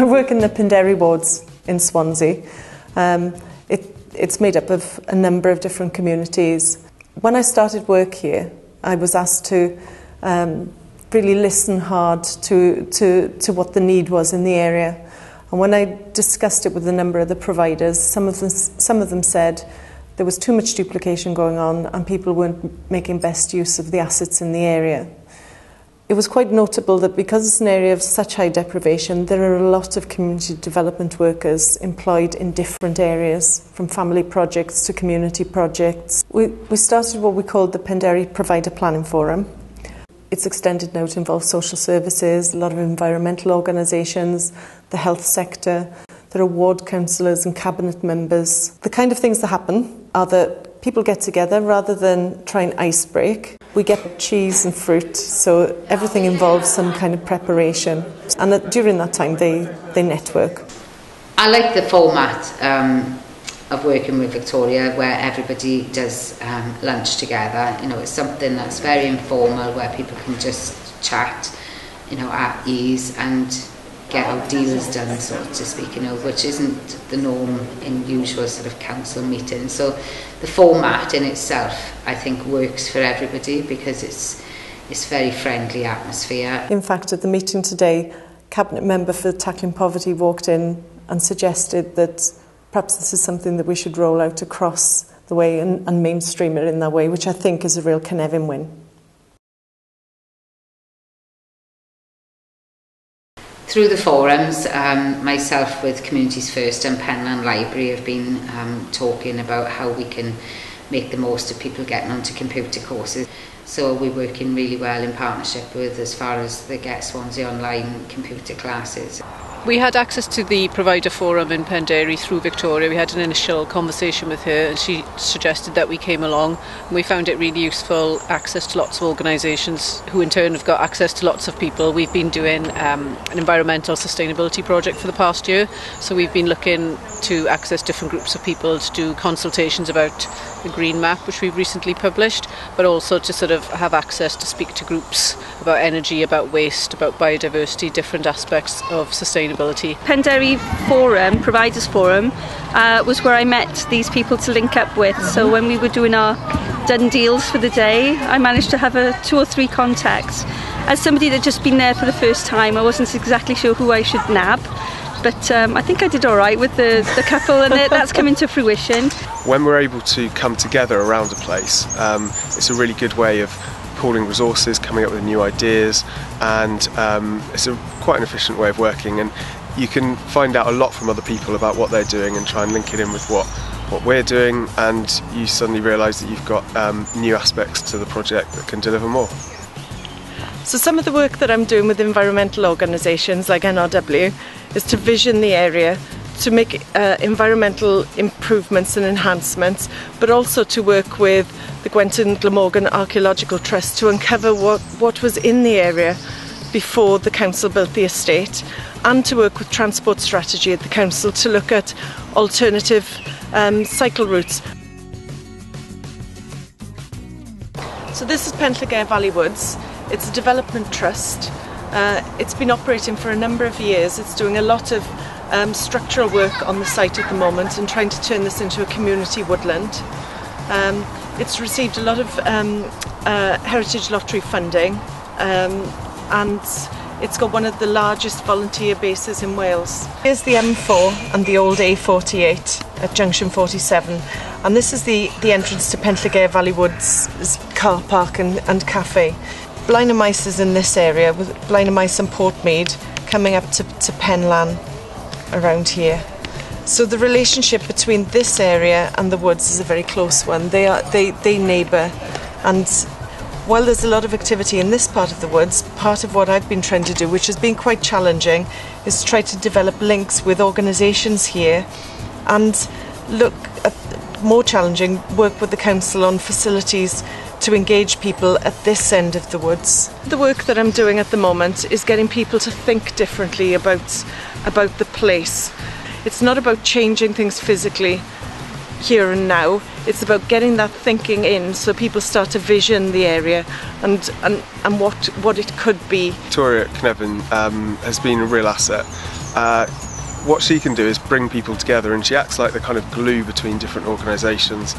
work in the Penderi wards in Swansea. It's made up of a number of different communities. When I started work here, I was asked to really listen hard to what the need was in the area. And when I discussed it with a number of the providers, some of them said there was too much duplication going on and people weren't making best use of the assets in the area. It was quite notable that because it's an area of such high deprivation, there are a lot of community development workers employed in different areas, from family projects to community projects. We started what we called the Penderi Provider Planning Forum. It's extended now to involve social services, a lot of environmental organisations, the health sector. There are ward councillors and cabinet members. The kind of things that happen are that people get together rather than try and ice break. We get cheese and fruit, so everything involves some kind of preparation. And during that time, they network. I like the format of working with Victoria, where everybody does lunch together. You know, it's something that's very informal, where people can just chat, you know, at ease and get our deals done, so to speak, you know, which isn't the norm in usual sort of council meetings. So the format in itself, I think, works for everybody because it's very friendly atmosphere. In fact, at the meeting today, Cabinet Member for Tackling Poverty walked in and suggested that perhaps this is something that we should roll out across the way and mainstream it in that way, which I think is a real Cynefin win. Through the forums, myself with Communities First and Penland Library have been talking about how we can make the most of people getting onto computer courses. So we're working really well in partnership with, as far as the Get Swansea Online computer classes. We had access to the provider forum in Penderi through Victoria. We had an initial conversation with her and she suggested that we came along. And we found it really useful, access to lots of organisations who in turn have got access to lots of people. We've been doing an environmental sustainability project for the past year. So we've been looking to access different groups of people to do consultations about the Green Map, which we've recently published, but also to sort of have access to speak to groups about energy, about waste, about biodiversity, different aspects of sustainability. Penderi Forum, Providers Forum, was where I met these people to link up with. So when we were doing our done deals for the day, I managed to have 2 or 3 contacts. As somebody that had just been there for the first time, I wasn't exactly sure who I should nab. But I think I did all right with the couple, and that's coming to fruition. When we're able to come together around a place, it's a really good way of pooling resources, coming up with new ideas, and it's quite an efficient way of working, and you can find out a lot from other people about what they're doing and try and link it in with what we're doing, and you suddenly realise that you've got new aspects to the project that can deliver more. So some of the work that I'm doing with environmental organisations like NRW is to vision the area, to make environmental improvements and enhancements, but also to work with the Gwent and Glamorgan Archaeological Trust to uncover what was in the area before the council built the estate, and to work with transport strategy at the council to look at alternative cycle routes. So this is Penllygare Valley Woods. It's a development trust. It's been operating for a number of years. It's doing a lot of structural work on the site at the moment and trying to turn this into a community woodland. It's received a lot of Heritage Lottery funding, and it's got one of the largest volunteer bases in Wales. Here's the M4 and the old A48 at junction 47, and this is the entrance to Penllygare Valley Woods car park and cafe. Blaen y Maes is in this area, with Blaen y Maes and Portmead coming up to Penlan around here. So the relationship between this area and the woods is a very close one. They neighbour, and while there's a lot of activity in this part of the woods, part of what I've been trying to do, which has been quite challenging, is to try to develop links with organisations here and look at more challenging work with the council on facilities to engage people at this end of the woods. The work that I'm doing at the moment is getting people to think differently about the place. It's not about changing things physically here and now, it's about getting that thinking in so people start to vision the area and what it could be. Victoria Cynefin has been a real asset what she can do is bring people together, and she acts like the kind of glue between different organisations.